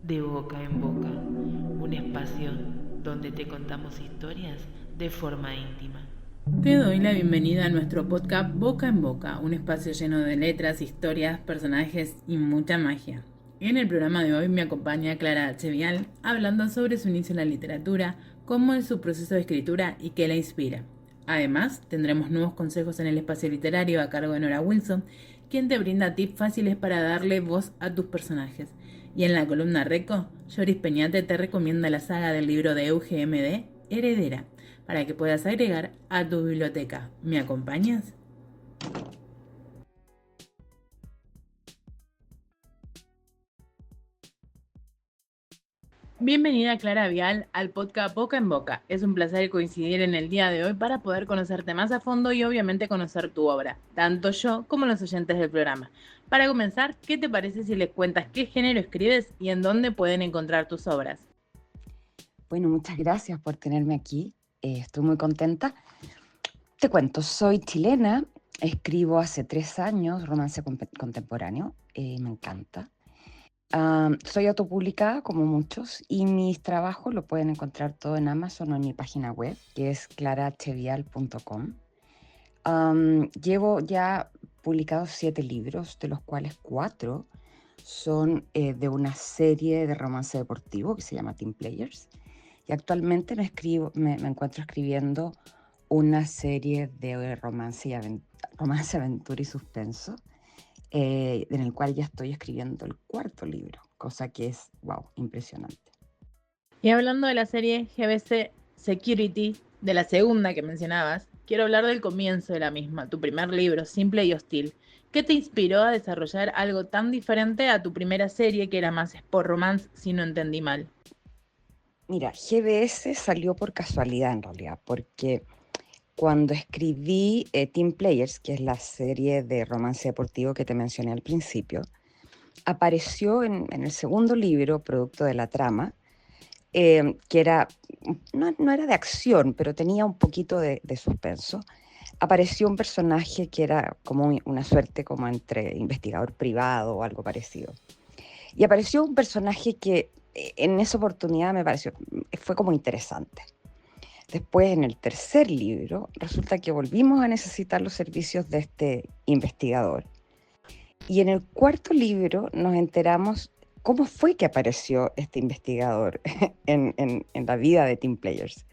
De boca en boca, un espacio donde te contamos historias de forma íntima. Te doy la bienvenida a nuestro podcast Boca en Boca, un espacio lleno de letras, historias, personajes y mucha magia. En el programa de hoy me acompaña Clara Chevial hablando sobre su inicio en la literatura, cómo es su proceso de escritura y qué la inspira. Además, tendremos nuevos consejos en el espacio literario a cargo de Nora Wilson, quien te brinda tips fáciles para darle voz a tus personajes. Y en la columna Reco, Joris Peñate te recomienda la saga del libro de UGMD, Heredera, para que puedas agregar a tu biblioteca. ¿Me acompañas? Bienvenida Clara Vial al podcast Boca en Boca. Es un placer coincidir en el día de hoy para poder conocerte más a fondo y obviamente conocer tu obra, tanto yo como los oyentes del programa. Para comenzar, ¿qué te parece si les cuentas qué género escribes y en dónde pueden encontrar tus obras? Bueno, muchas gracias por tenerme aquí. Estoy muy contenta. Te cuento, soy chilena, escribo hace 3 años romance contemporáneo, me encanta. Soy autopublicada como muchos y mis trabajos lo pueden encontrar todo en Amazon o en mi página web, que es clarachevial.com. Llevo ya publicados 7 libros, de los cuales 4 son de una serie de romance deportivo que se llama Team Players. Y actualmente me encuentro escribiendo una serie de romance, aventura y suspenso, en el cual ya estoy escribiendo el 4.º libro, cosa que es, wow, impresionante. Y hablando de la serie GBC Security, de la segunda que mencionabas, quiero hablar del comienzo de la misma, tu primer libro, Simple y Hostil. ¿Qué te inspiró a desarrollar algo tan diferente a tu primera serie, que era más sport romance, si no entendí mal? Mira, GBS salió por casualidad en realidad, porque cuando escribí Team Players, que es la serie de romance deportivo que te mencioné al principio, apareció en el segundo libro, producto de la trama, que no era de acción, pero tenía un poquito de suspenso. Apareció un personaje que era como una suerte como entre investigador privado o algo parecido. Y apareció un personaje que en esa oportunidad fue como interesante. Después, en el tercer libro, resulta que volvimos a necesitar los servicios de este investigador. Y en el cuarto libro nos enteramos cómo fue que apareció este investigador en la vida de Team Players.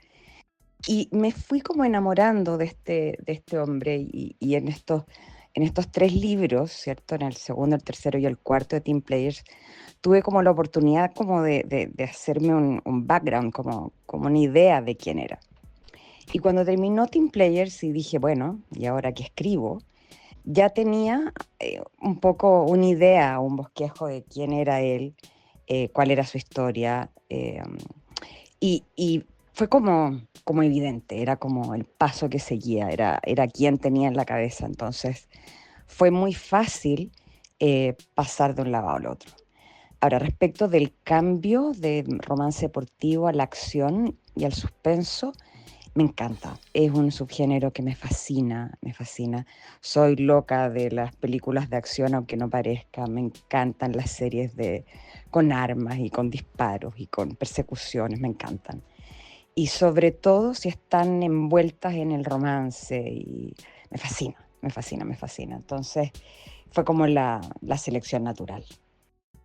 Y me fui como enamorando de este hombre y en estos 3 libros, ¿cierto? En el segundo, el tercero y el cuarto de Team Players, tuve como la oportunidad como de hacerme un background, como una idea de quién era. Y cuando terminó Team Players y dije, bueno, ¿y ahora qué escribo? Ya tenía un poco una idea, un bosquejo de quién era él, cuál era su historia, y fue como evidente, era como el paso que seguía, era quien tenía en la cabeza. Entonces fue muy fácil pasar de un lado al otro. Ahora, respecto del cambio de romance deportivo a la acción y al suspenso, me encanta. Es un subgénero que me fascina, me fascina. Soy loca de las películas de acción, aunque no parezca. Me encantan las series con armas y con disparos y con persecuciones, me encantan. Y sobre todo si están envueltas en el romance, y me fascina, me fascina, me fascina. Entonces fue como la selección natural.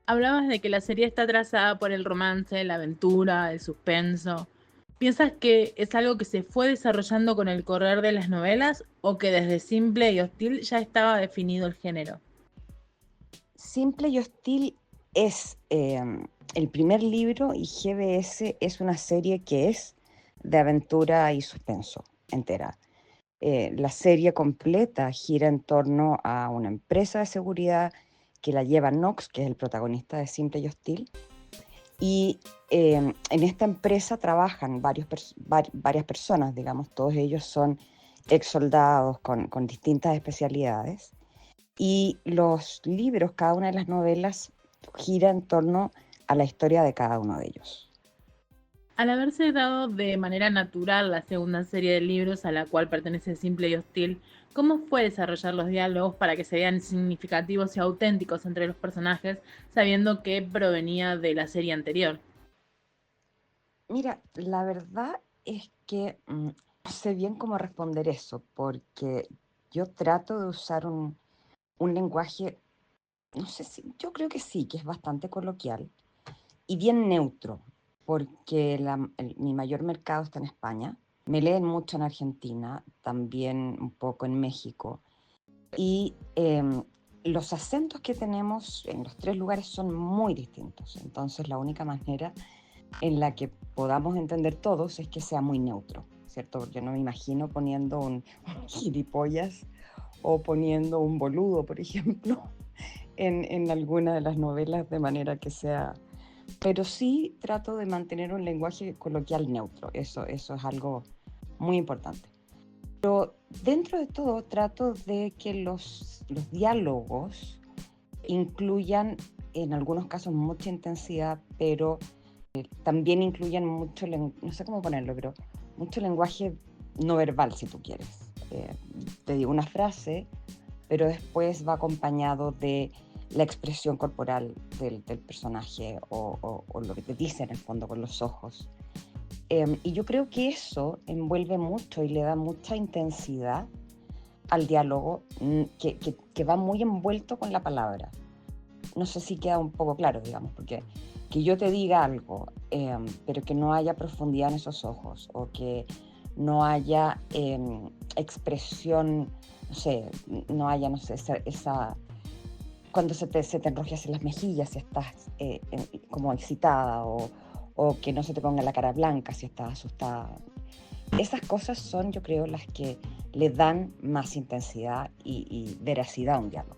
Hablabas de que la serie está trazada por el romance, la aventura, el suspenso. ¿Piensas que es algo que se fue desarrollando con el correr de las novelas o que desde Simple y Hostil ya estaba definido el género? Simple y Hostil es el primer libro y GBS es una serie que es de aventura y suspenso entera. La serie completa gira en torno a una empresa de seguridad que la lleva Knox, que es el protagonista de Simple y Hostil. Y en esta empresa trabajan varias personas, digamos, todos ellos son ex soldados con distintas especialidades. Y los libros, cada una de las novelas, gira en torno a la historia de cada uno de ellos. Al haberse dado de manera natural la segunda serie de libros a la cual pertenece Simple y Hostil, ¿Cómo fue desarrollar los diálogos para que se vean significativos y auténticos entre los personajes, sabiendo que provenía de la serie anterior? Mira, la verdad es que no sé bien cómo responder eso, porque yo trato de usar un lenguaje, no sé si, yo creo que sí, que es bastante coloquial y bien neutro, porque mi mayor mercado está en España. Me leen mucho en Argentina, también un poco en México. Y los acentos que tenemos en los tres lugares son muy distintos. Entonces, la única manera en la que podamos entender todos es que sea muy neutro, ¿cierto? Porque yo no me imagino poniendo un gilipollas o poniendo un boludo, por ejemplo, en alguna de las novelas de manera que sea... Pero sí trato de mantener un lenguaje coloquial neutro, eso es algo muy importante. Pero dentro de todo trato de que los diálogos incluyan en algunos casos mucha intensidad, pero también incluyan mucho, no sé cómo ponerlo, pero mucho lenguaje no verbal, si tú quieres. Te digo una frase, pero después va acompañado de la expresión corporal del personaje o lo que te dice en el fondo con los ojos. Y yo creo que eso envuelve mucho y le da mucha intensidad al diálogo que va muy envuelto con la palabra. No sé si queda un poco claro, digamos, porque que yo te diga algo, pero que no haya profundidad en esos ojos o que no haya expresión, no sé, no haya, no sé, esa cuando se te enrojan las mejillas si estás como excitada o que no se te ponga la cara blanca si estás asustada. Esas cosas son, yo creo, las que le dan más intensidad y veracidad a un diálogo.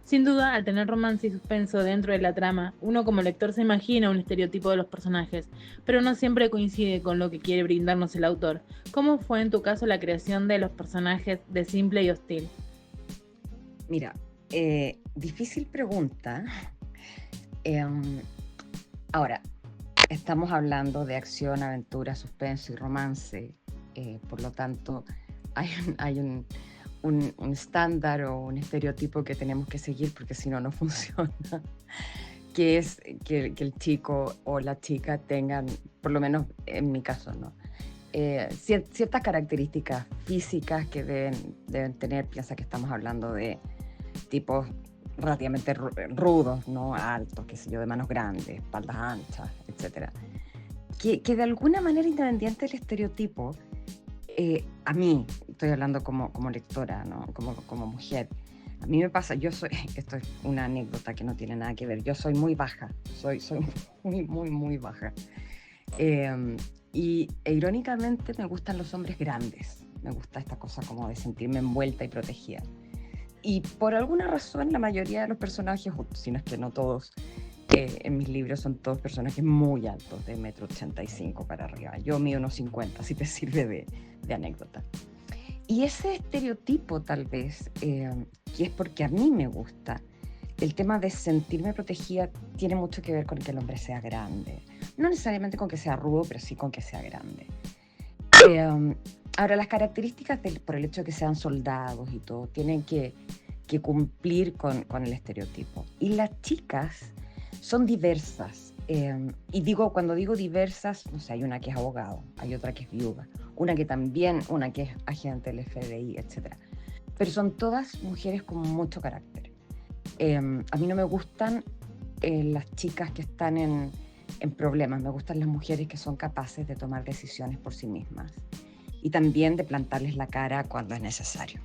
Sin duda, al tener romance y suspenso dentro de la trama, uno como lector se imagina un estereotipo de los personajes, pero no siempre coincide con lo que quiere brindarnos el autor. ¿Cómo fue en tu caso la creación de los personajes de Simple y Hostil? Mira, difícil pregunta. Ahora, estamos hablando de acción, aventura, suspenso y romance, por lo tanto hay un estándar o un estereotipo que tenemos que seguir porque si no, no funciona, que es que el chico o la chica tengan, por lo menos en mi caso, ¿no? Ciertas características físicas que deben tener. Piensa que estamos hablando de tipos relativamente rudos, ¿no? Altos, qué sé yo, de manos grandes, espaldas anchas, etc. Que de alguna manera, independiente del estereotipo, a mí, estoy hablando como lectora, ¿no? como mujer, a mí me pasa, esto es una anécdota que no tiene nada que ver, yo soy muy baja, soy muy baja. Y irónicamente me gustan los hombres grandes, me gusta esta cosa como de sentirme envuelta y protegida. Y por alguna razón la mayoría de los personajes, si no es que no todos, en mis libros son todos personajes muy altos, de 1,85 m para arriba. Yo mido unos 50, si te sirve de anécdota. Y ese estereotipo tal vez, que es porque a mí me gusta, el tema de sentirme protegida tiene mucho que ver con que el hombre sea grande. No necesariamente con que sea rudo, pero sí con que sea grande. Ahora, las características por el hecho de que sean soldados y todo, tienen que cumplir con el estereotipo. Y las chicas son diversas. Y cuando digo diversas, no sé, hay una que es abogado, hay otra que es viuda, una que es agente del FBI, etc. Pero son todas mujeres con mucho carácter. A mí no me gustan las chicas que están en problemas, me gustan las mujeres que son capaces de tomar decisiones por sí mismas y también de plantarles la cara cuando es necesario.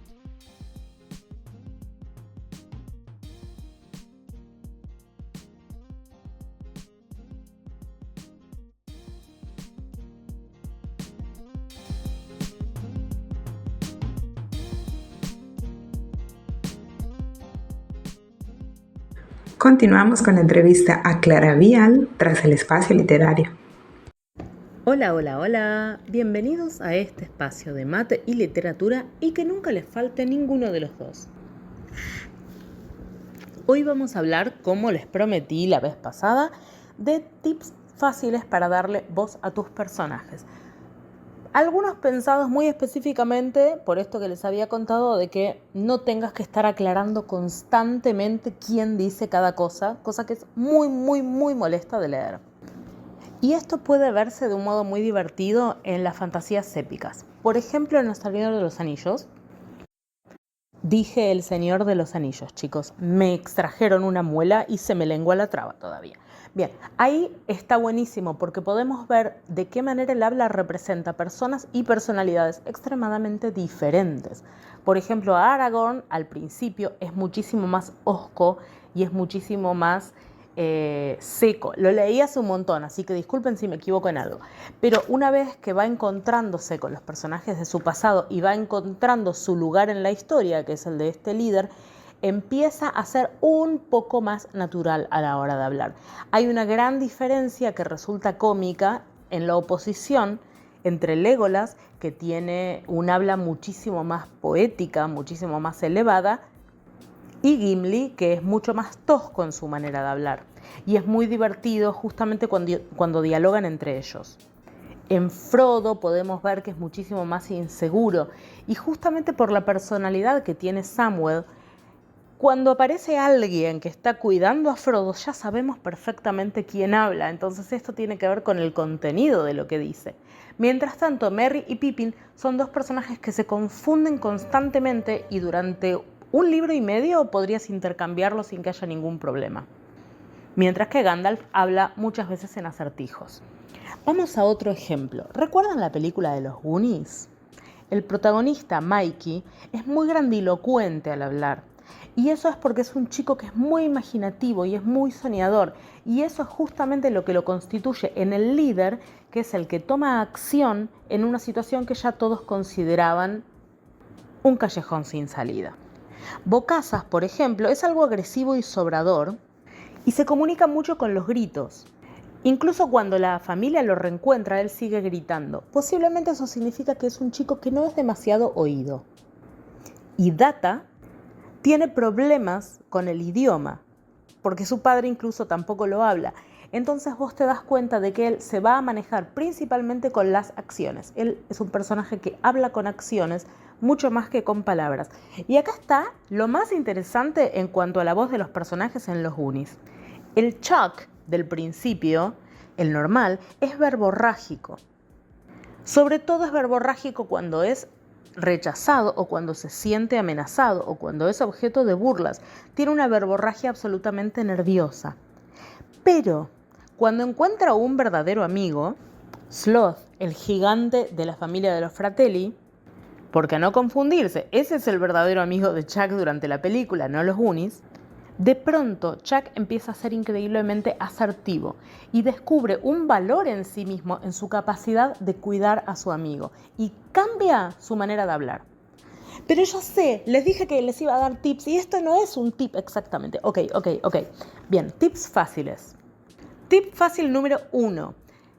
Continuamos con la entrevista a Clara Vial tras el espacio literario. Hola, hola, hola. Bienvenidos a este espacio de mate y literatura y que nunca les falte ninguno de los dos. Hoy vamos a hablar, como les prometí la vez pasada, de tips fáciles para darle voz a tus personajes. Algunos pensados muy específicamente por esto que les había contado de que no tengas que estar aclarando constantemente quién dice cada cosa que es muy, muy, muy molesta de leer. Y esto puede verse de un modo muy divertido en las fantasías épicas. Por ejemplo, en El Señor de los Anillos. Dije El Señor de los Anillos, chicos. Me extrajeron una muela y se me lengua la traba todavía. Bien, ahí está buenísimo porque podemos ver de qué manera el habla representa personas y personalidades extremadamente diferentes. Por ejemplo, Aragorn al principio es muchísimo más hosco y es muchísimo más seco. Lo leí hace un montón, así que disculpen si me equivoco en algo. Pero una vez que va encontrándose con los personajes de su pasado y va encontrando su lugar en la historia, que es el de este líder, empieza a ser un poco más natural a la hora de hablar. Hay una gran diferencia que resulta cómica en la oposición entre Legolas, que tiene un habla muchísimo más poética, muchísimo más elevada, y Gimli, que es mucho más tosco en su manera de hablar. Y es muy divertido justamente cuando dialogan entre ellos. En Frodo podemos ver que es muchísimo más inseguro, y justamente por la personalidad que tiene Samwell, cuando aparece alguien que está cuidando a Frodo, ya sabemos perfectamente quién habla. Entonces esto tiene que ver con el contenido de lo que dice. Mientras tanto, Merry y Pippin son dos personajes que se confunden constantemente y durante un libro y medio podrías intercambiarlos sin que haya ningún problema. Mientras que Gandalf habla muchas veces en acertijos. Vamos a otro ejemplo. ¿Recuerdan la película de los Goonies? El protagonista, Mikey, es muy grandilocuente al hablar. Y eso es porque es un chico que es muy imaginativo y es muy soñador. Y eso es justamente lo que lo constituye en el líder, que es el que toma acción en una situación que ya todos consideraban un callejón sin salida. Bocazas, por ejemplo, es algo agresivo y sobrador y se comunica mucho con los gritos. Incluso cuando la familia lo reencuentra, él sigue gritando. Posiblemente eso significa que es un chico que no es demasiado oído. Y Data tiene problemas con el idioma, porque su padre incluso tampoco lo habla. Entonces vos te das cuenta de que él se va a manejar principalmente con las acciones. Él es un personaje que habla con acciones mucho más que con palabras. Y acá está lo más interesante en cuanto a la voz de los personajes en los Goonies. El Chuck del principio, el normal, es verborrágico. Sobre todo es verborrágico cuando es rechazado o cuando se siente amenazado o cuando es objeto de burlas. Tiene una verborragia absolutamente nerviosa. Pero cuando encuentra un verdadero amigo, Sloth, el gigante de la familia de los Fratelli, porque a no confundirse, ese es el verdadero amigo de Chuck durante la película, no los Goonies, de pronto Chuck empieza a ser increíblemente asertivo y descubre un valor en sí mismo, en su capacidad de cuidar a su amigo, y cambia su manera de hablar. Pero yo sé, les dije que les iba a dar tips y esto no es un tip exactamente. Ok. Bien, tips fáciles. Tip fácil número 1.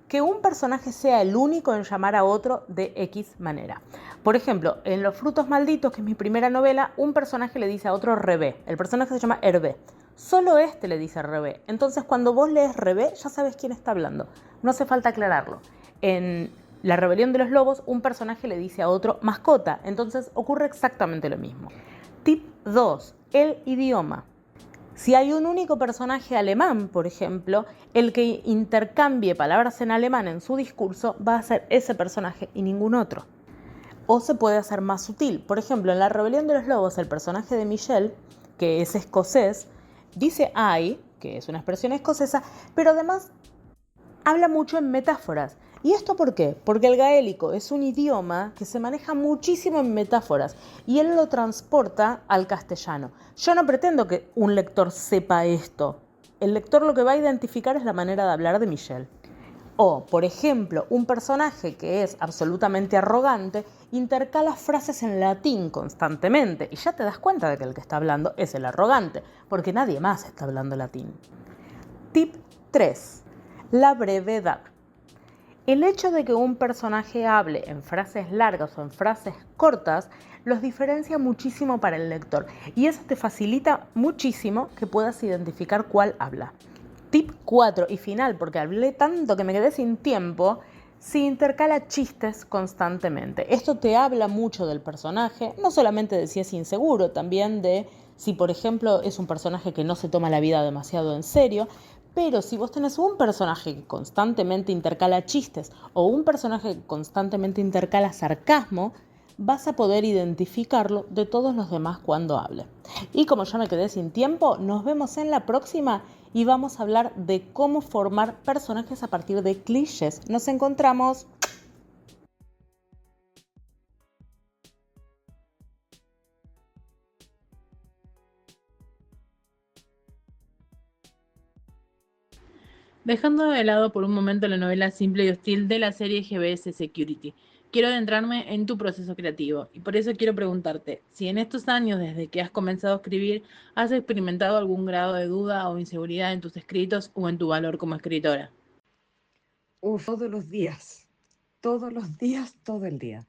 Que un personaje sea el único en llamar a otro de X manera. Por ejemplo, en Los Frutos Malditos, que es mi primera novela, un personaje le dice a otro Rebé. El personaje se llama Hervé. Solo este le dice Rebé. Entonces, cuando vos lees Rebé, ya sabes quién está hablando. No hace falta aclararlo. En La Rebelión de los Lobos, un personaje le dice a otro mascota. Entonces, ocurre exactamente lo mismo. Tip 2. El idioma. Si hay un único personaje alemán, por ejemplo, el que intercambie palabras en alemán en su discurso va a ser ese personaje y ningún otro. O se puede hacer más sutil. Por ejemplo, en La Rebelión de los Lobos, el personaje de Michelle, que es escocés, dice I, que es una expresión escocesa, pero además habla mucho en metáforas. ¿Y esto por qué? Porque el gaélico es un idioma que se maneja muchísimo en metáforas y él lo transporta al castellano. Yo no pretendo que un lector sepa esto. El lector lo que va a identificar es la manera de hablar de Michelle. O, por ejemplo, un personaje que es absolutamente arrogante intercala frases en latín constantemente y ya te das cuenta de que el que está hablando es el arrogante, porque nadie más está hablando latín. Tip 3. La brevedad. El hecho de que un personaje hable en frases largas o en frases cortas los diferencia muchísimo para el lector y eso te facilita muchísimo que puedas identificar cuál habla. Tip 4 y final, porque hablé tanto que me quedé sin tiempo. si intercala chistes constantemente. Esto te habla mucho del personaje, no solamente de si es inseguro, también de si, por ejemplo, es un personaje que no se toma la vida demasiado en serio. Pero si vos tenés un personaje que constantemente intercala chistes o un personaje que constantemente intercala sarcasmo, vas a poder identificarlo de todos los demás cuando hable. Y como ya me quedé sin tiempo, nos vemos en la próxima y vamos a hablar de cómo formar personajes a partir de clichés. Nos encontramos. Dejando de lado por un momento la novela simple y hostil de la serie GBS Security, quiero adentrarme en tu proceso creativo y por eso quiero preguntarte si en estos años desde que has comenzado a escribir has experimentado algún grado de duda o inseguridad en tus escritos o en tu valor como escritora. Todos los días, todos los días, todo el día.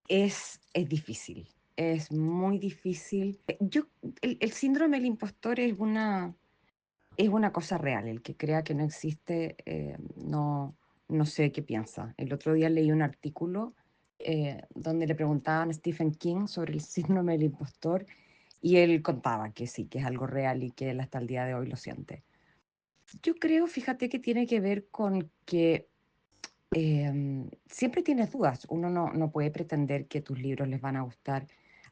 Es difícil, es muy difícil. El síndrome del impostor es una cosa real. El que crea que no existe, no sé qué piensa. El otro día leí un artículo donde le preguntaban a Stephen King sobre el síndrome del impostor y él contaba que sí, que es algo real y que él hasta el día de hoy lo siente. Yo creo, fíjate, que tiene que ver con que siempre tienes dudas. Uno no puede pretender que tus libros les van a gustar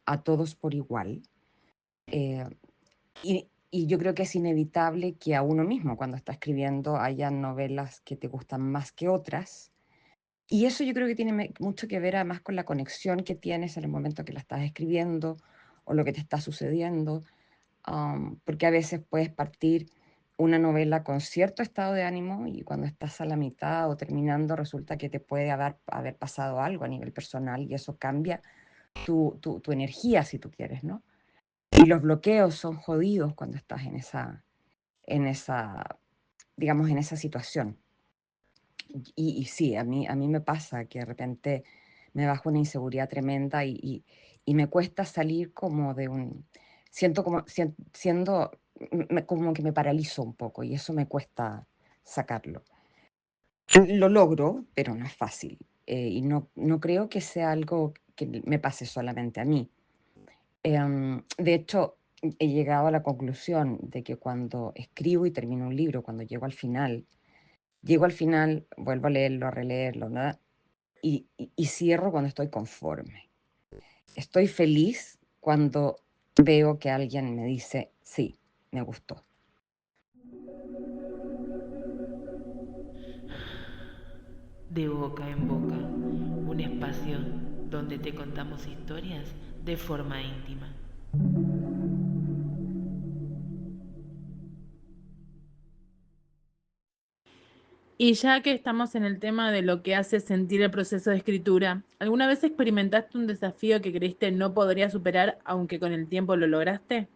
a todos por igual. Eh, y yo creo que es inevitable que a uno mismo, cuando está escribiendo, haya novelas que te gustan más que otras. Y eso yo creo que tiene mucho que ver además con la conexión que tienes en el momento que la estás escribiendo o lo que te está sucediendo. Porque a veces puedes partir una novela con cierto estado de ánimo y cuando estás a la mitad o terminando resulta que te puede haber pasado algo a nivel personal y eso cambia tu energía, si tú quieres, ¿no? Y los bloqueos son jodidos cuando estás en esa, digamos, en esa situación. Y sí, a mí me pasa que de repente me bajo una inseguridad tremenda y me cuesta salir como de un... Siento como, siendo, como que me paralizo un poco y eso me cuesta sacarlo. Lo logro, pero no es fácil. Y no creo que sea algo que me pase solamente a mí. De hecho, he llegado a la conclusión de que cuando escribo y termino un libro, cuando llego al final, vuelvo a leerlo, a releerlo, ¿no? Y cierro cuando estoy conforme. Estoy feliz cuando veo que alguien me dice, sí, me gustó. De boca en boca, un espacio donde te contamos historias de forma íntima. Y ya que estamos en el tema de lo que hace sentir el proceso de escritura, ¿alguna vez experimentaste un desafío que creíste no podrías superar, aunque con el tiempo lo lograste?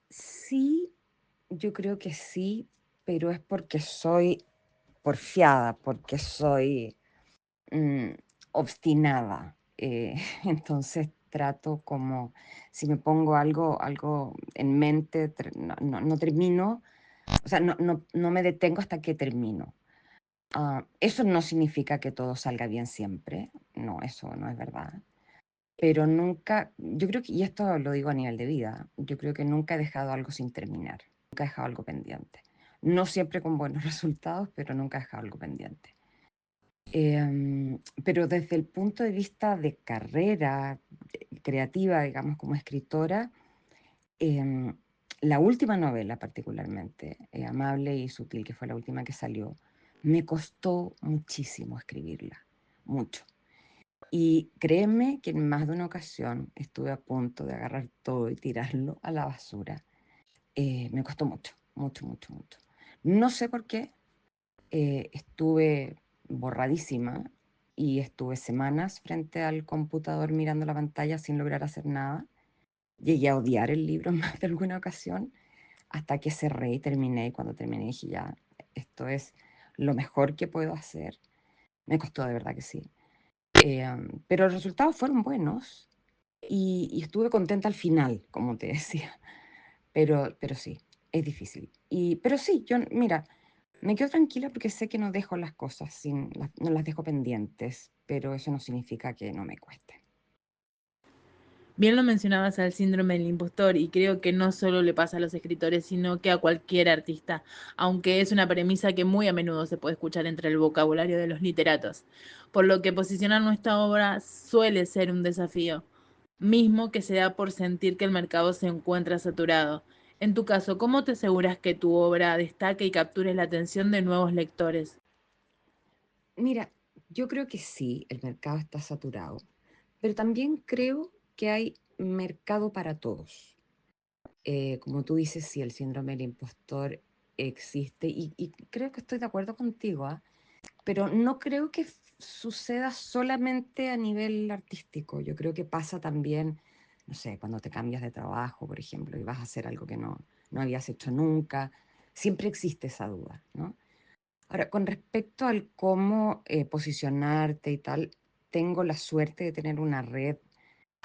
Sí, yo creo que sí, pero es porque soy porfiada, porque soy mm, obstinada. Entonces trato como, si me pongo algo en mente, no termino, o sea, no me detengo hasta que termino. Eso no significa que todo salga bien siempre, no, eso no es verdad. Pero nunca, yo creo que, y esto lo digo a nivel de vida, yo creo que nunca he dejado algo sin terminar, nunca he dejado algo pendiente. No siempre con buenos resultados, pero nunca he dejado algo pendiente. Pero desde el punto de vista de carrera creativa, digamos, como escritora, em, la última novela particularmente, Amable y Sutil, que fue la última que salió, me costó muchísimo escribirla, mucho. Y créeme que en más de una ocasión estuve a punto de agarrar todo y tirarlo a la basura. Me costó mucho, mucho, mucho, mucho. No sé por qué, estuve borradísima y estuve semanas frente al computador mirando la pantalla sin lograr hacer nada. Llegué a odiar el libro en más de alguna ocasión hasta que cerré y terminé. Y cuando terminé dije, ya, esto es lo mejor que puedo hacer. Me costó, de verdad que sí. Pero los resultados fueron buenos y estuve contenta al final, como te decía. Pero sí, es difícil. Pero sí, mira, Me quedo tranquila porque sé que no dejo las cosas no las dejo pendientes, pero eso no significa que no me cueste. Bien lo mencionabas al síndrome del impostor y creo que no solo le pasa a los escritores, sino que a cualquier artista, aunque es una premisa que muy a menudo se puede escuchar entre el vocabulario de los literatos, por lo que posicionar nuestra obra suele ser un desafío, mismo que se da por sentir que el mercado se encuentra saturado. En tu caso, ¿cómo te aseguras que tu obra destaque y capture la atención de nuevos lectores? Mira, yo creo que sí, el mercado está saturado, pero también creo que hay mercado para todos. Como tú dices, sí, el síndrome del impostor existe y creo que estoy de acuerdo contigo, ¿ah? Pero no creo que suceda solamente a nivel artístico. Yo creo que pasa también, no sé, cuando te cambias de trabajo, por ejemplo, y vas a hacer algo que no habías hecho nunca. Siempre existe esa duda, ¿no? Ahora, con respecto al cómo posicionarte y tal, tengo la suerte de tener una red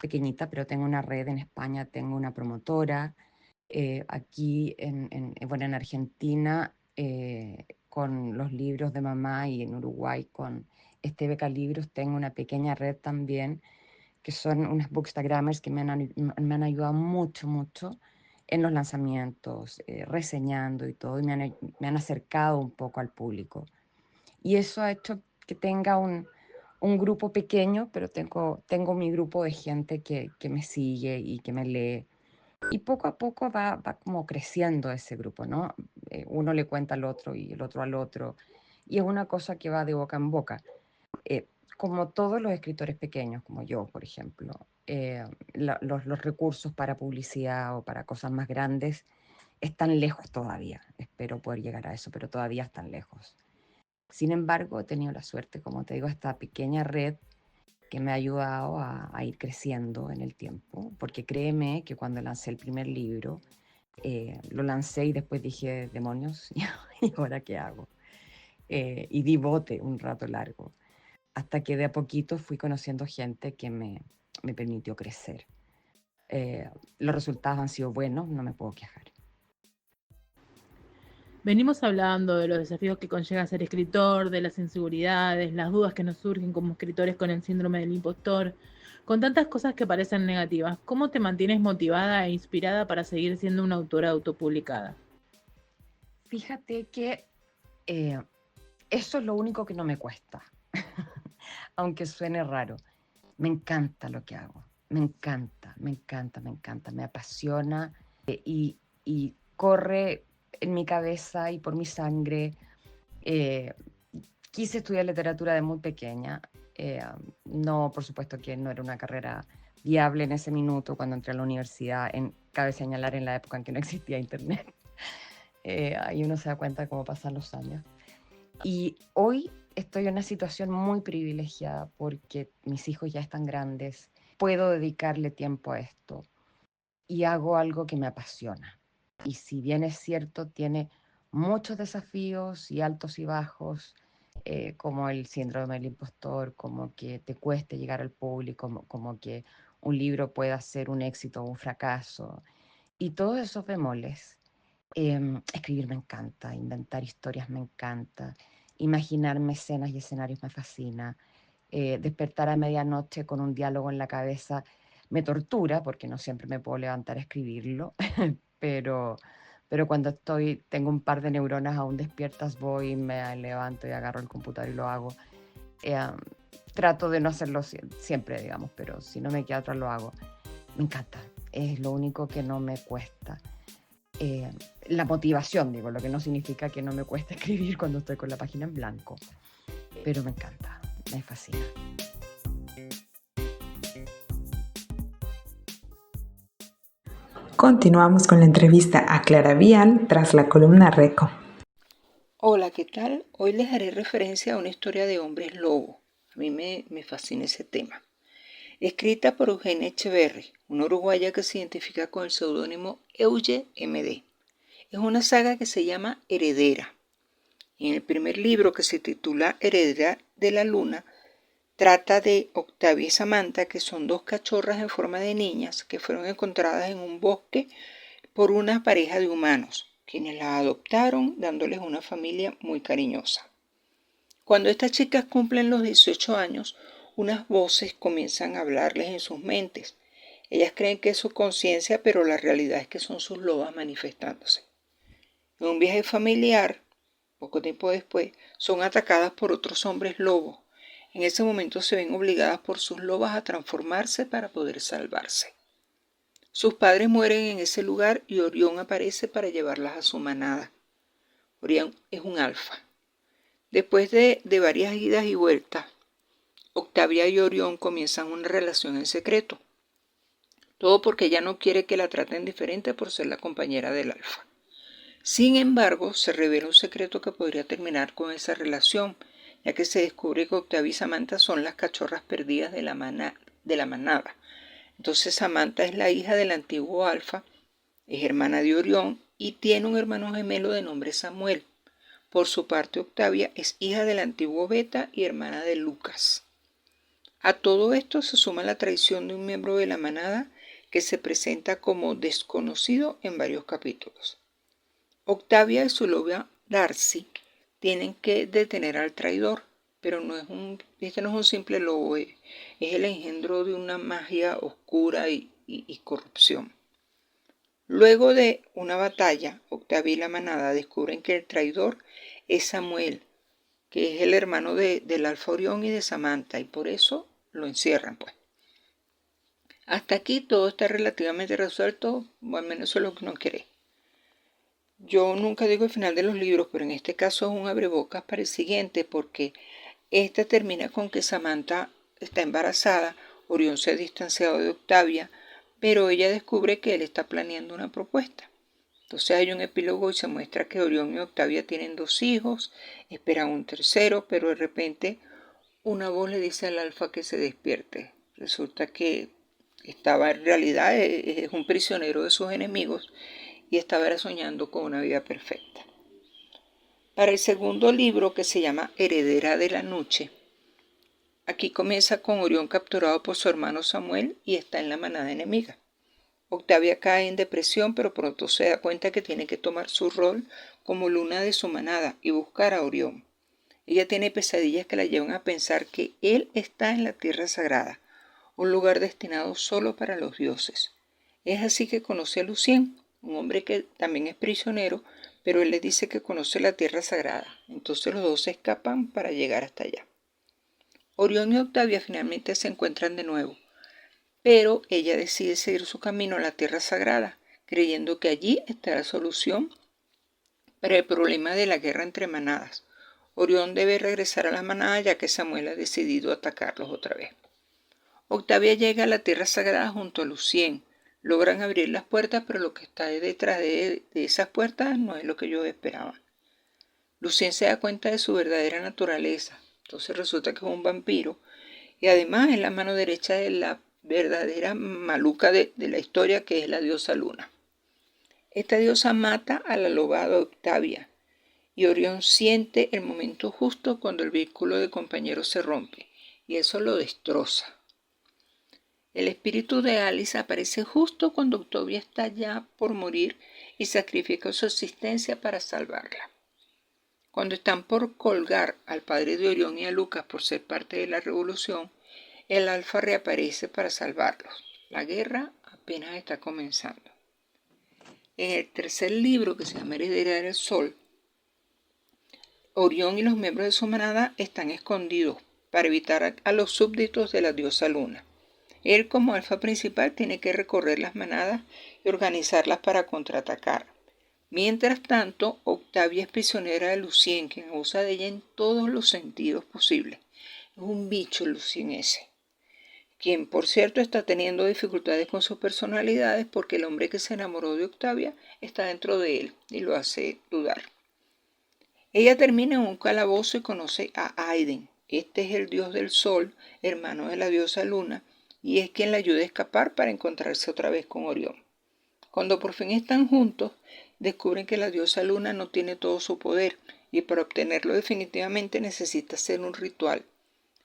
pequeñita, pero tengo una red en España, tengo una promotora. Aquí bueno, en Argentina, con los libros de mamá, y en Uruguay con este Beca Libros, tengo una pequeña red también, que son unas bookstagrammers que me han ayudado mucho, mucho en los lanzamientos, reseñando y todo, y me han acercado un poco al público. Y eso ha hecho que tenga un grupo pequeño, pero tengo mi grupo de gente que me sigue y que me lee. Y poco a poco va como creciendo ese grupo, ¿no? Uno le cuenta al otro y el otro al otro. Y es una cosa que va de boca en boca. Eh, Como todos los escritores pequeños, como yo, por ejemplo, los recursos para publicidad o para cosas más grandes están lejos todavía. Espero poder llegar a eso, pero todavía están lejos. Sin embargo, he tenido la suerte, como te digo, esta pequeña red que me ha ayudado a ir creciendo en el tiempo, porque créeme que cuando lancé el primer libro, lo lancé y después dije, demonios, ¿y ahora qué hago? Y di bote un rato largo, hasta que de a poquito fui conociendo gente que me permitió crecer. Los resultados han sido buenos, no me puedo quejar. Venimos hablando de los desafíos que conlleva ser escritor, de las inseguridades, las dudas que nos surgen como escritores con el síndrome del impostor, con tantas cosas que parecen negativas. ¿Cómo te mantienes motivada e inspirada para seguir siendo una autora autopublicada? Fíjate que eh, eso es lo único que no me cuesta, aunque suene raro. Me encanta lo que hago, me encanta, me encanta, me encanta, me apasiona, y corre en mi cabeza y por mi sangre. Eh, Quise estudiar literatura de muy pequeña. No, por supuesto que no era una carrera viable en ese minuto cuando entré a la universidad, cabe señalar en la época en que no existía internet. Ahí uno se da cuenta de cómo pasan los años. Y hoy estoy en una situación muy privilegiada porque mis hijos ya están grandes, puedo dedicarle tiempo a esto y hago algo que me apasiona. Y si bien es cierto, tiene muchos desafíos y altos y bajos, como el síndrome del impostor, como que te cueste llegar al público, como que un libro pueda ser un éxito o un fracaso. Y todos esos bemoles, escribir me encanta, inventar historias me encanta, imaginarme escenas y escenarios me fascina, despertar a medianoche con un diálogo en la cabeza me tortura porque no siempre me puedo levantar a escribirlo, pero, pero cuando tengo un par de neuronas aún despiertas, voy, me levanto y agarro el computador y lo hago. Eh, Trato de no hacerlo siempre, digamos, pero si no me queda otra lo hago. Me encanta, es lo único que no me cuesta. eh, la motivación, digo, lo que no significa que no me cueste escribir cuando estoy con la página en blanco, pero me encanta, me fascina. Continuamos con la entrevista a Clara Vial tras la columna Reco. Hola, ¿qué tal? Hoy les haré referencia a una historia de hombres lobo. A mí me fascina ese tema. Escrita por Eugenia Echeverry, una uruguaya que se identifica con el seudónimo Euge MD. Es una saga que se llama Heredera. Y en el primer libro, que se titula Heredera de la Luna, trata de Octavia y Samantha, que son dos cachorras en forma de niñas que fueron encontradas en un bosque por una pareja de humanos. quienes las adoptaron, dándoles una familia muy cariñosa. Cuando estas chicas cumplen los 18 años, unas voces comienzan a hablarles en sus mentes. Ellas creen que es su conciencia, pero la realidad es que son sus lobas manifestándose. En un viaje familiar, poco tiempo después, son atacadas por otros hombres lobos. En ese momento se ven obligadas por sus lobas a transformarse para poder salvarse. Sus padres mueren en ese lugar y Orión aparece para llevarlas a su manada. Orión es un alfa. Después de varias idas y vueltas, Octavia y Orión comienzan una relación en secreto. Todo porque ella no quiere que la traten diferente por ser la compañera del alfa. Sin embargo, se revela un secreto que podría terminar con esa relación, ya que se descubre que Octavia y Samantha son las cachorras perdidas de la manada. Entonces Samantha es la hija del antiguo alfa, es hermana de Orión y tiene un hermano gemelo de nombre Samuel. Por su parte, Octavia es hija del antiguo beta y hermana de Lucas. A todo esto se suma la traición de un miembro de la manada que se presenta como desconocido en varios capítulos. Octavia y su loba Darcy tienen que detener al traidor, pero este no es un simple lobo, es el engendro de una magia oscura y corrupción. Luego de una batalla, Octavia y la manada descubren que el traidor es Samuel, que es el hermano del alfa Orión y de Samantha, y por eso lo encierran, pues. Hasta aquí todo está relativamente resuelto, o al menos eso es lo que uno quiere. Yo nunca digo el final de los libros, pero en este caso es un abrebocas para el siguiente, porque este termina con que Samantha está embarazada, Orión se ha distanciado de Octavia, pero ella descubre que él está planeando una propuesta. Entonces hay un epílogo y se muestra que Orión y Octavia tienen 2 hijos, esperan un tercero, pero de repente una voz le dice al alfa que se despierte. Resulta que estaba en realidad, es un prisionero de sus enemigos y estaba soñando con una vida perfecta. Para el segundo libro, que se llama Heredera de la Noche, aquí comienza con Orión capturado por su hermano Samuel y está en la manada enemiga. Octavia cae en depresión, pero pronto se da cuenta que tiene que tomar su rol como luna de su manada y buscar a Orión. Ella tiene pesadillas que la llevan a pensar que él está en la tierra sagrada, un lugar destinado solo para los dioses. Es así que conoce a Lucien, un hombre que también es prisionero, pero él le dice que conoce la tierra sagrada. Entonces los dos se escapan para llegar hasta allá. Orión y Octavia finalmente se encuentran de nuevo, pero ella decide seguir su camino a la tierra sagrada, creyendo que allí está la solución para el problema de la guerra entre manadas. Orión debe regresar a la manada ya que Samuel ha decidido atacarlos otra vez. Octavia llega a la tierra sagrada junto a Lucien. Logran abrir las puertas, pero lo que está detrás de esas puertas no es lo que ellos esperaban. Lucien se da cuenta de su verdadera naturaleza. Entonces resulta que es un vampiro y además es la mano derecha de la verdadera maluca de la historia, que es la diosa Luna. Esta diosa mata a la loba de Octavia y Orión siente el momento justo cuando el vínculo de compañeros se rompe y eso lo destroza. El espíritu de Alice aparece justo cuando Octavia está ya por morir y sacrifica su existencia para salvarla. Cuando están por colgar al padre de Orión y a Lucas por ser parte de la revolución, el alfa reaparece para salvarlos. La guerra apenas está comenzando. En el tercer libro, que se llama Heredera del Sol, Orión y los miembros de su manada están escondidos para evitar a los súbditos de la diosa Luna. Él, como alfa principal, tiene que recorrer las manadas y organizarlas para contraatacar. Mientras tanto, Octavia es prisionera de Lucien, quien abusa de ella en todos los sentidos posibles. Es un bicho Lucien ese, quien por cierto está teniendo dificultades con sus personalidades porque el hombre que se enamoró de Octavia está dentro de él y lo hace dudar. Ella termina en un calabozo y conoce a Aiden. Este es el dios del sol, hermano de la diosa Luna, y es quien la ayuda a escapar para encontrarse otra vez con Orión. Cuando por fin están juntos, descubren que la diosa Luna no tiene todo su poder y para obtenerlo definitivamente necesita hacer un ritual.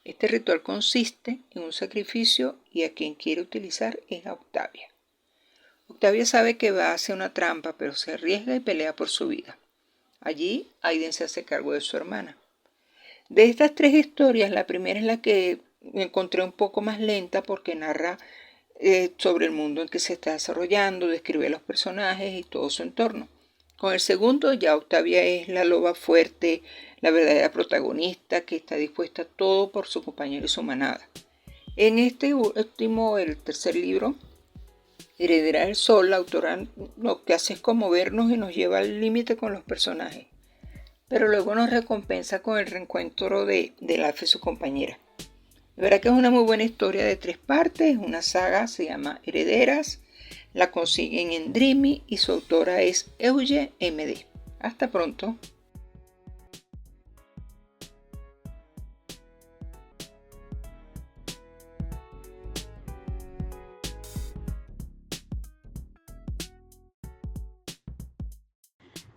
Este ritual consiste en un sacrificio y a quien quiere utilizar es a Octavia. Octavia sabe que va hacia una trampa, pero se arriesga y pelea por su vida. Allí, Aiden se hace cargo de su hermana. De estas 3 historias, la primera es la que encontré un poco más lenta porque narra sobre el mundo en que se está desarrollando, describe a los personajes y todo su entorno. Con el segundo, ya Octavia es la loba fuerte, la verdadera protagonista que está dispuesta a todo por su compañero y su manada. En este último, el tercer libro, Heredera del Sol, la autora lo que hace es conmovernos y nos lleva al límite con los personajes, pero luego nos recompensa con el reencuentro de Alf y su compañera. De verdad que es una muy buena historia de 3 partes, una saga, se llama Herederas, la consiguen en Dreamy y su autora es Euge MD. Hasta pronto.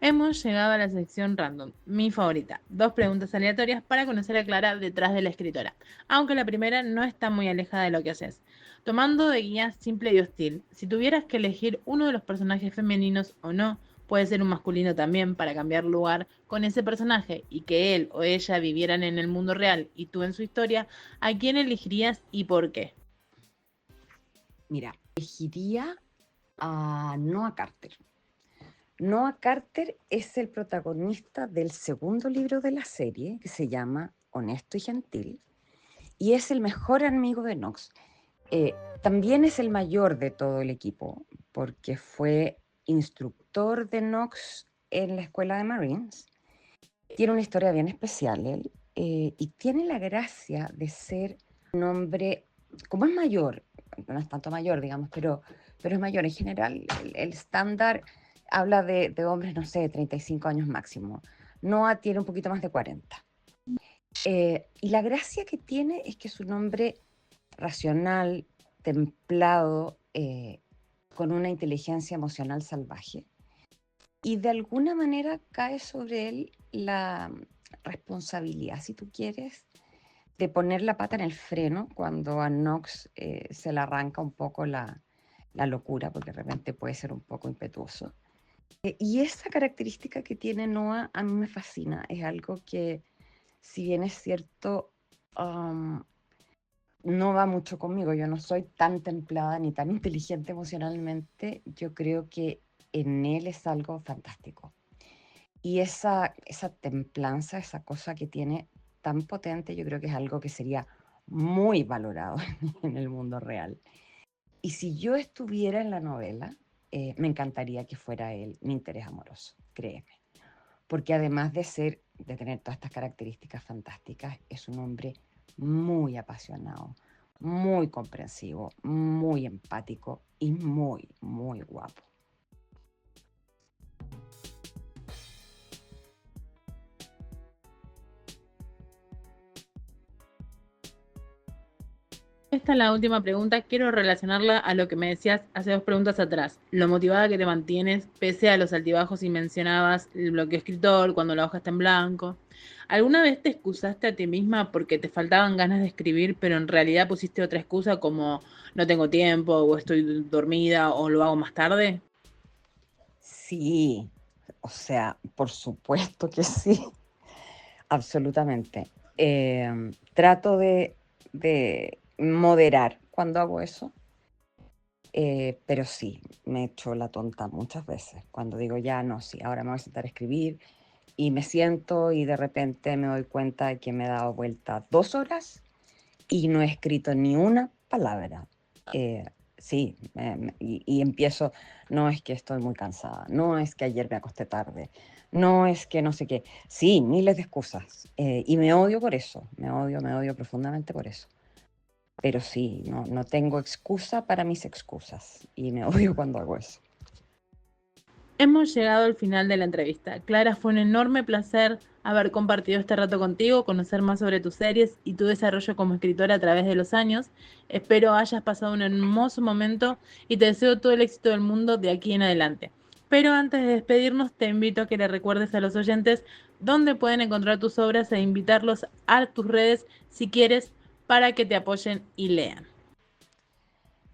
Hemos llegado a la sección random, mi favorita. 2 preguntas aleatorias para conocer a Clara detrás de la escritora, aunque la primera no está muy alejada de lo que haces. Tomando de guía Simple y Hostil, si tuvieras que elegir uno de los personajes femeninos o no, puede ser un masculino también para cambiar lugar con ese personaje y que él o ella vivieran en el mundo real y tú en su historia, ¿a quién elegirías y por qué? Mira, elegiría a Noah Carter. Noah Carter es el protagonista del segundo libro de la serie, que se llama Honesto y Gentil, y es el mejor amigo de Knox. También es el mayor de todo el equipo, porque fue instructor de Knox en la escuela de Marines. Tiene una historia bien especial él, y tiene la gracia de ser un hombre, como es mayor, no es tanto mayor, digamos, pero es mayor en general, el estándar habla de hombres, no sé, 35 años máximo. Noah tiene un poquito más de 40. Y la gracia que tiene es que es un hombre racional, templado, con una inteligencia emocional salvaje. Y de alguna manera cae sobre él la responsabilidad, si tú quieres, de poner la pata en el freno cuando a Knox se le arranca un poco la locura, porque de repente puede ser un poco impetuoso. Y esa característica que tiene Noah a mí me fascina. Es algo que, si bien es cierto, no va mucho conmigo. Yo no soy tan templada ni tan inteligente emocionalmente. Yo creo que en él es algo fantástico. Y esa templanza, esa cosa que tiene tan potente, yo creo que es algo que sería muy valorado en el mundo real. Y si yo estuviera en la novela, me encantaría que fuera él mi interés amoroso, créeme. Porque además de tener todas estas características fantásticas, es un hombre muy apasionado, muy comprensivo, muy empático y muy, muy guapo. Esta es la última pregunta. Quiero relacionarla a lo que me decías hace 2 preguntas atrás. Lo motivada que te mantienes pese a los altibajos y mencionabas el bloqueo escritor, cuando la hoja está en blanco. ¿Alguna vez te excusaste a ti misma porque te faltaban ganas de escribir, pero en realidad pusiste otra excusa como no tengo tiempo, o estoy dormida, o lo hago más tarde? Sí, o sea, por supuesto que sí, absolutamente. Trato de moderar cuando hago eso, pero sí, me he hecho la tonta muchas veces. Cuando digo ya no, sí, ahora me voy a sentar a escribir y me siento y de repente me doy cuenta de que me he dado vuelta 2 horas y no he escrito ni una palabra. Sí, y empiezo, no es que estoy muy cansada, no es que ayer me acosté tarde, no es que no sé qué. Sí, miles de excusas. Y me odio por eso, me odio profundamente por eso. Pero sí, no tengo excusa para mis excusas y me odio cuando hago eso. Hemos llegado al final de la entrevista. Clara, fue un enorme placer haber compartido este rato contigo, conocer más sobre tus series y tu desarrollo como escritora a través de los años. Espero hayas pasado un hermoso momento y te deseo todo el éxito del mundo de aquí en adelante. Pero antes de despedirnos, te invito a que le recuerdes a los oyentes dónde pueden encontrar tus obras e invitarlos a tus redes si quieres para que te apoyen y lean.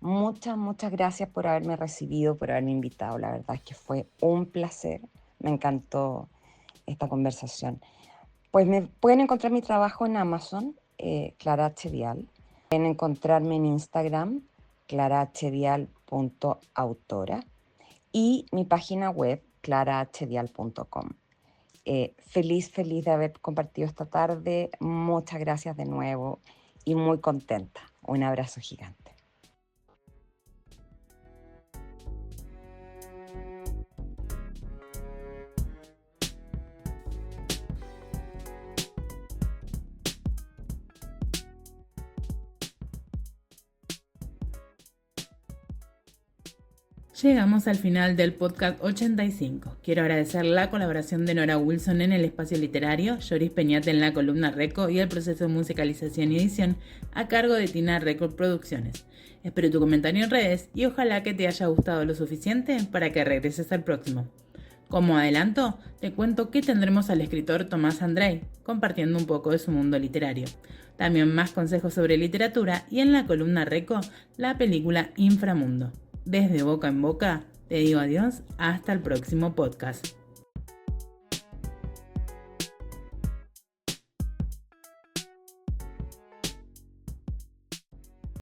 Muchas gracias por haberme recibido, por haberme invitado. La verdad es que fue un placer. Me encantó esta conversación. Pues me pueden encontrar mi trabajo en Amazon, Clara H. Vial. Pueden encontrarme en Instagram, clarahvial.autora, y mi página web, clarahvial.com. Feliz de haber compartido esta tarde. Muchas gracias de nuevo y muy contenta. Un abrazo gigante. Llegamos al final del podcast 85. Quiero agradecer la colaboración de Nora Wilson en el espacio literario, Yoris Peñate en la columna Reco y el proceso de musicalización y edición a cargo de Tina Record Producciones. Espero tu comentario en redes y ojalá que te haya gustado lo suficiente para que regreses al próximo. Como adelanto, te cuento que tendremos al escritor Tomás Andrei compartiendo un poco de su mundo literario. También más consejos sobre literatura y en la columna Reco, la película Inframundo. Desde Boca en Boca, te digo adiós, hasta el próximo podcast.